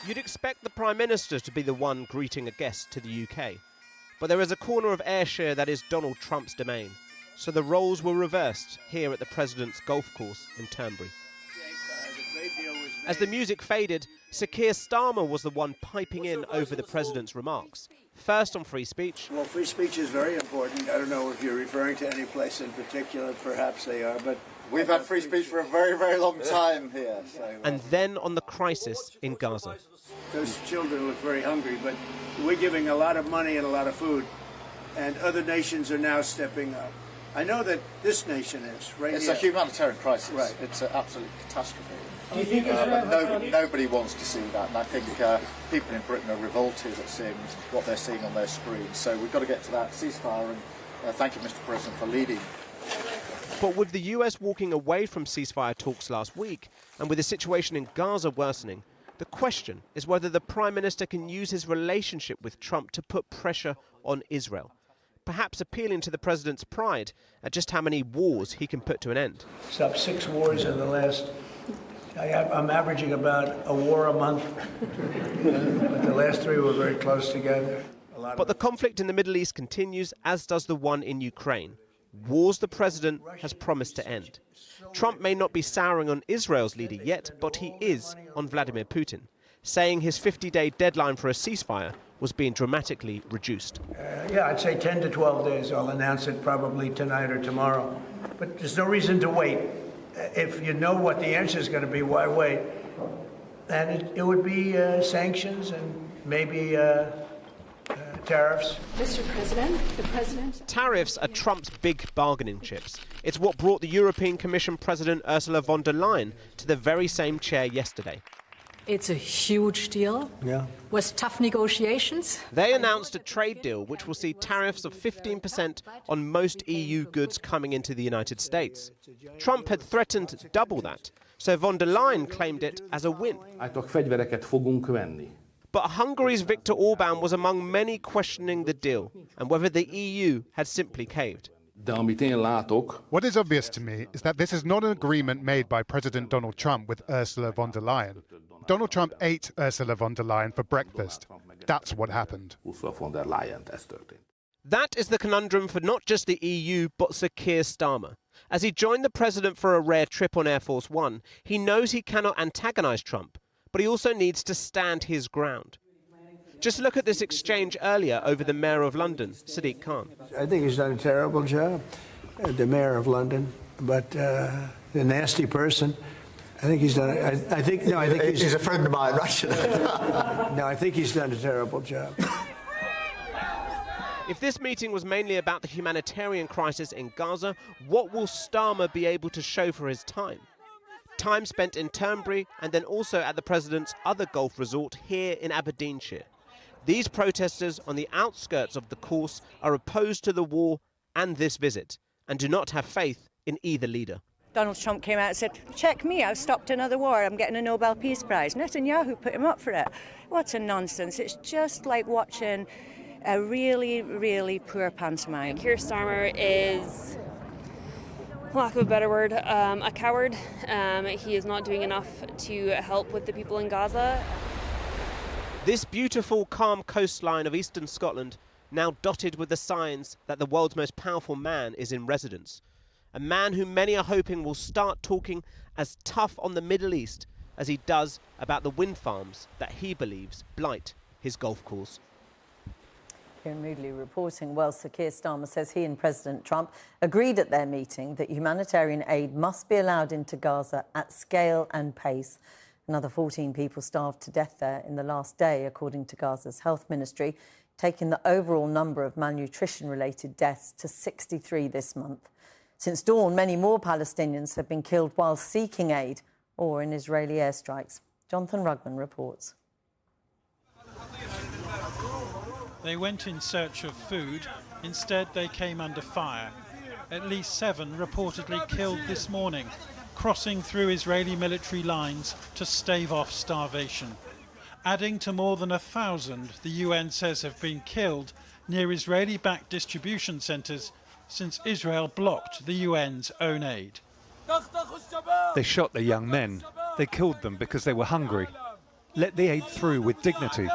You'd expect the Prime Minister to be the one greeting a guest to the UK. But there is a corner of Ayrshire that is Donald Trump's domain. So the roles were reversed here at the President's golf course in Turnberry. As the music faded, Sir Keir Starmer was the one piping in over the President's remarks. First on free speech. Well, free speech is very important. I don't know if you're referring to any place in particular. Perhaps they are, but we've had free speech for a very, very long time here. So, And then on the crisis in Gaza. Those children look very hungry, but we're giving a lot of money and a lot of food, and other nations are now stepping up. I know that this nation is, right? It's here. a humanitarian crisis. Right. It's an absolute catastrophe. Do you think but nobody wants to see that, and I think people in Britain are revolted at seeing what they're seeing on their screens. So we've got to get to that ceasefire, and thank you, Mr. President, for leading. But with the US walking away from ceasefire talks last week, and with the situation in Gaza worsening, the question is whether the Prime Minister can use his relationship with Trump to put pressure on Israel, perhaps appealing to the President's pride at just how many wars he can put to an end. It's up 6 wars in the last... I'm averaging about a war a month, but the last 3 were very close together. But the conflict in the Middle East continues, as does the one in Ukraine. Wars the President has promised to end. Trump may not be souring on Israel's leader yet, but he is on Vladimir Putin, saying his 50-day deadline for a ceasefire was being dramatically reduced. Yeah, I'd say 10 to 12 days. I'll announce it probably tonight or tomorrow. But there's no reason to wait. If you know what the answer is going to be, why wait? And it would be sanctions and maybe tariffs. Mr. President, the President... Tariffs are Trump's big bargaining chips. It's what brought the European Commission President Ursula von der Leyen to the very same chair yesterday. It's a huge deal. Yeah. With tough negotiations. They announced a trade deal which will see tariffs of 15% on most EU goods coming into the United States. Trump had threatened double that, so von der Leyen claimed it as a win. But Hungary's Viktor Orbán was among many questioning the deal and whether the EU had simply caved. What is obvious to me is that this is not an agreement made by President Donald Trump with Ursula von der Leyen. Donald Trump ate Ursula von der Leyen for breakfast. That's what happened. That is the conundrum for not just the EU, but Sir Keir Starmer. As he joined the President for a rare trip on Air Force One, he knows he cannot antagonise Trump, but he also needs to stand his ground. Just look at this exchange earlier over the Mayor of London, Sadiq Khan. I think he's done a terrible job, the Mayor of London, but the nasty person. I think he's done. I think he's a friend of mine, right? No, I think he's done a terrible job. If this meeting was mainly about the humanitarian crisis in Gaza, what will Starmer be able to show for his time? Time spent in Turnberry and then also at the President's other golf resort here in Aberdeenshire. These protesters on the outskirts of the course are opposed to the war and this visit and do not have faith in either leader. Donald Trump came out and said, check me, I've stopped another war, I'm getting a Nobel Peace Prize. Netanyahu put him up for it. What a nonsense. It's just like watching a really, really poor pantomime. Keir Starmer is, for lack of a better word, a coward. He is not doing enough to help with the people in Gaza. This beautiful, calm coastline of eastern Scotland now dotted with the signs that the world's most powerful man is in residence. A man who many are hoping will start talking as tough on the Middle East as he does about the wind farms that he believes blight his golf course. Kieran Moodley reporting. Well, Sir Keir Starmer says he and President Trump agreed at their meeting that humanitarian aid must be allowed into Gaza at scale and pace. Another 14 people starved to death there in the last day, according to Gaza's health ministry, taking the overall number of malnutrition-related deaths to 63 this month. Since dawn, many more Palestinians have been killed while seeking aid or in Israeli airstrikes. Jonathan Rugman reports. They went in search of food. Instead, they came under fire. At least 7 reportedly killed this morning, crossing through Israeli military lines to stave off starvation. Adding to more than 1,000, the UN says have been killed near Israeli-backed distribution centres since Israel blocked the UN's own aid. They shot the young men. They killed them because they were hungry. let the aid through with dignity.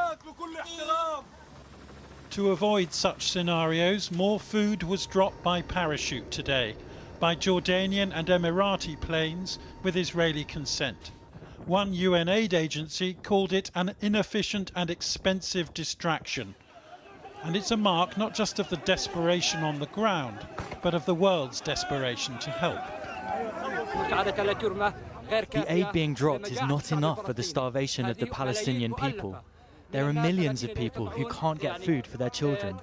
To avoid such scenarios, more food was dropped by parachute today, by Jordanian and Emirati planes with Israeli consent. One UN aid agency called it an inefficient and expensive distraction. And it's a mark not just of the desperation on the ground, but of the world's desperation to help. The aid being dropped is not enough for the starvation of the Palestinian people. There are millions of people who can't get food for their children.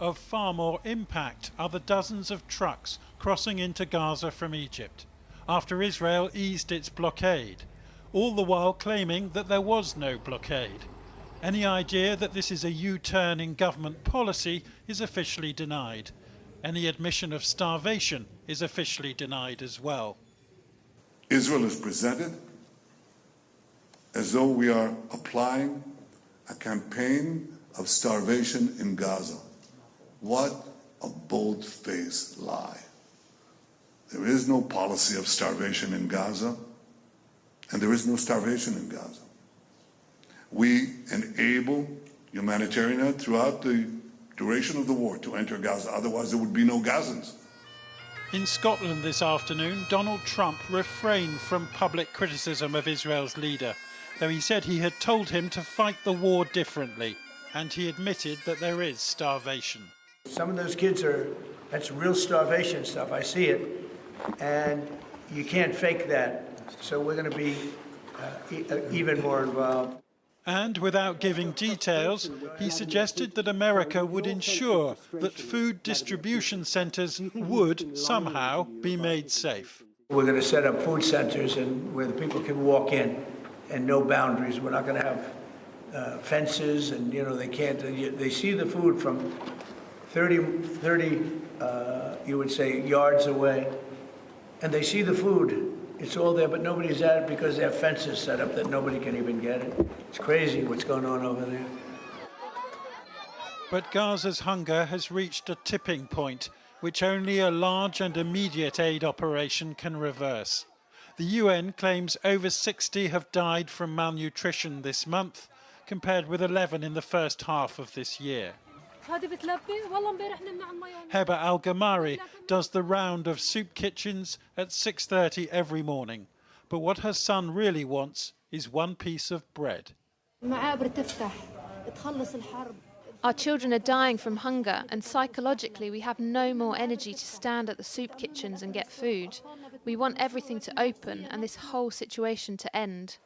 Of far more impact are the dozens of trucks crossing into Gaza from Egypt, after Israel eased its blockade, all the while claiming that there was no blockade. Any idea that this is a U-turn in government policy is officially denied. Any admission of starvation is officially denied as well. Israel is presented as though we are applying a campaign of starvation in Gaza. What a bold-faced lie. There is no policy of starvation in Gaza, and there is no starvation in Gaza. We enable humanitarian aid throughout the duration of the war to enter Gaza, otherwise there would be no Gazans. In Scotland this afternoon, Donald Trump refrained from public criticism of Israel's leader, though he said he had told him to fight the war differently, and he admitted that there is starvation. Some of those kids that's real starvation stuff, I see it, and you can't fake that. So we're going to be even more involved. And without giving details, he suggested that America would ensure that food distribution centres would somehow be made safe. We're going to set up food centres and where the people can walk in and no boundaries. We're not going to have fences and, they can't, they see the food from 30 you would say, yards away, and they see the food. It's all there, but nobody's at it because they have fences set up that nobody can even get it. It's crazy what's going on over there. But Gaza's hunger has reached a tipping point, which only a large and immediate aid operation can reverse. The UN claims over 60 have died from malnutrition this month, compared with 11 in the first half of this year. Heba Al-Gamari does the round of soup kitchens at 6:30 every morning. But what her son really wants is one piece of bread. Our children are dying from hunger, and psychologically we have no more energy to stand at the soup kitchens and get food. We want everything to open and this whole situation to end.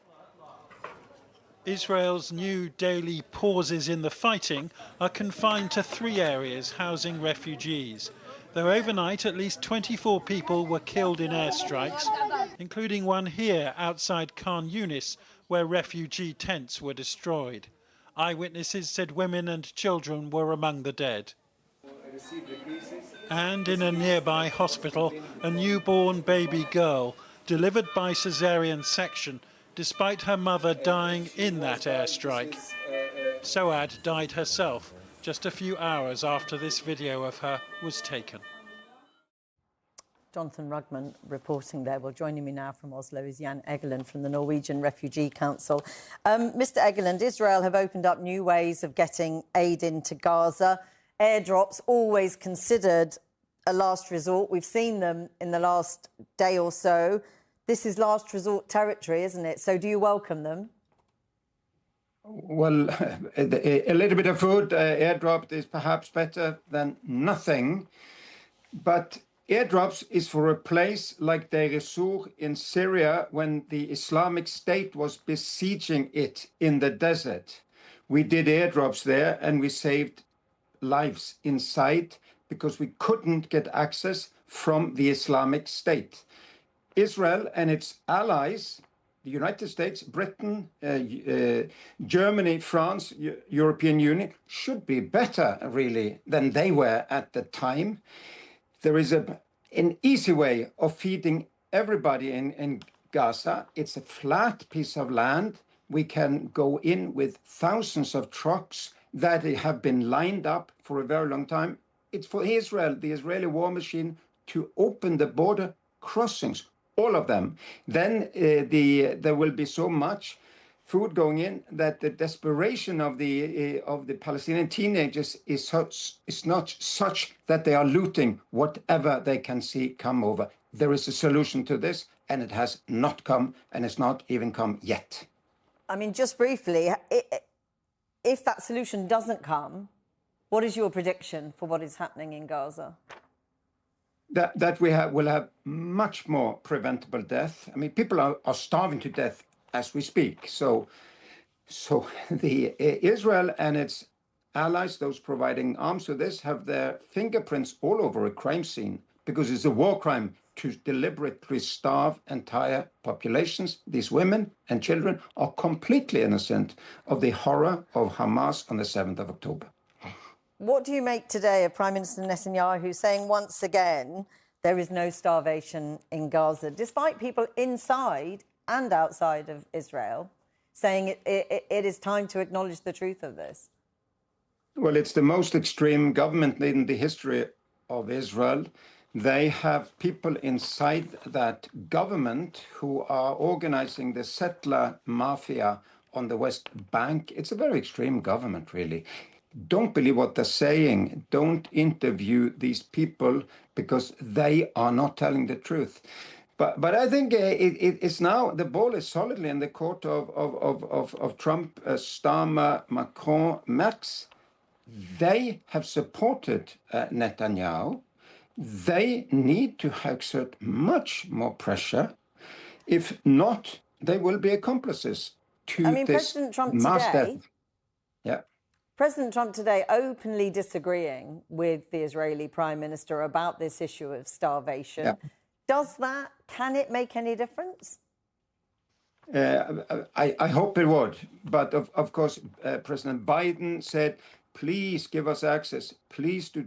Israel's new daily pauses in the fighting are confined to 3 areas housing refugees, though overnight at least 24 people were killed in airstrikes, including one here outside Khan Yunis, where refugee tents were destroyed. Eyewitnesses said women and children were among the dead. And in a nearby hospital, a newborn baby girl, delivered by caesarean section, despite her mother dying in that airstrike. Soad died herself just a few hours after this video of her was taken. Jonathan Rugman reporting there. Well, joining me now from Oslo is Jan Egeland from the Norwegian Refugee Council. Mr. Egeland, Israel have opened up new ways of getting aid into Gaza. Airdrops always considered a last resort. We've seen them in the last day or so. This is last resort territory, isn't it? So do you welcome them? Well, a little bit of food airdropped is perhaps better than nothing. But airdrops is for a place like Deir ez-Zor in Syria when the Islamic State was besieging it in the desert. We did airdrops there and we saved lives inside because we couldn't get access from the Islamic State. Israel and its allies, the United States, Britain, Germany, France, European Union, should be better, really, than they were at the time. There is an easy way of feeding everybody in Gaza. It's a flat piece of land. We can go in with thousands of trucks that have been lined up for a very long time. It's for Israel, the Israeli war machine, to open the border crossings all of them, then there will be so much food going in that the desperation of the Palestinian teenagers is not such that they are looting whatever they can see come over. There is a solution to this, and it has not come, and it's not even come yet. I mean, just briefly, if that solution doesn't come, what is your prediction for what is happening in Gaza? That we will have much more preventable death. I mean, people are starving to death as we speak. So the Israel and its allies, those providing arms for this, have their fingerprints all over a crime scene, because it's a war crime to deliberately starve entire populations. These women and children are completely innocent of the horror of Hamas on the 7th of October. What do you make today of Prime Minister Netanyahu saying once again there is no starvation in Gaza, despite people inside and outside of Israel saying it is time to acknowledge the truth of this? Well, it's the most extreme government in the history of Israel. They have people inside that government who are organizing the settler mafia on the West Bank. It's a very extreme government, really. Don't believe what they're saying. Don't interview these people, because they are not telling the truth. But I think it's now, the ball is solidly in the court of Trump, Starmer, Macron, Merz. They have supported Netanyahu. They need to exert much more pressure. If not, they will be accomplices to this President Trump mass today, death. Yeah. President Trump today openly disagreeing with the Israeli Prime Minister about this issue of starvation. Yeah. Can it make any difference? I hope it would. But of course, President Biden said, please give us access. Please do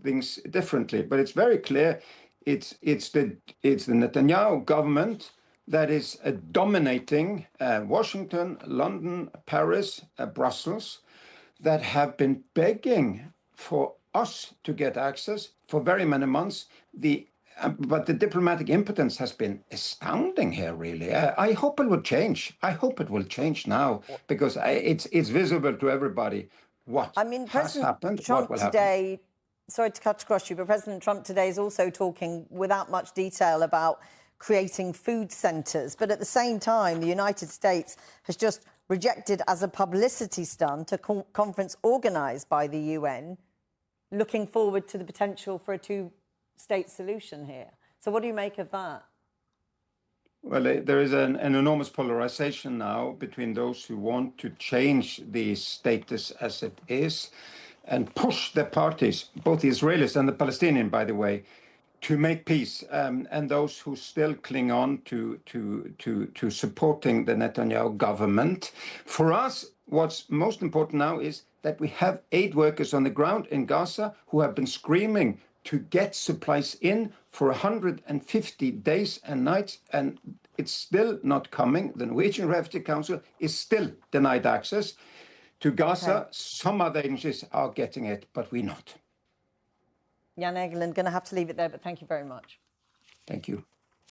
things differently. But it's very clear it's the Netanyahu government that is dominating Washington, London, Paris, Brussels, that have been begging for us to get access for very many months. But the diplomatic impotence has been astounding here, really. I hope it will change. I hope it will change now, because it's visible to everybody what has happened, Trump what will today, happen. Sorry to cut across you, but President Trump today is also talking without much detail about creating food centres. But at the same time, the United States has just rejected as a publicity stunt a conference organised by the UN looking forward to the potential for a two-state solution here. So what do you make of that? Well, there is an enormous polarization now between those who want to change the status as it is and push the parties, both the Israelis and the Palestinian, by the way, to make peace, and those who still cling on to supporting the Netanyahu government. For us, what's most important now is that we have aid workers on the ground in Gaza who have been screaming to get supplies in for 150 days and nights, and it's still not coming. The Norwegian Refugee Council is still denied access to Gaza. Okay. Some other agencies are getting it, but we're not. Jan Egeland, going to have to leave it there, but thank you very much. Thank you.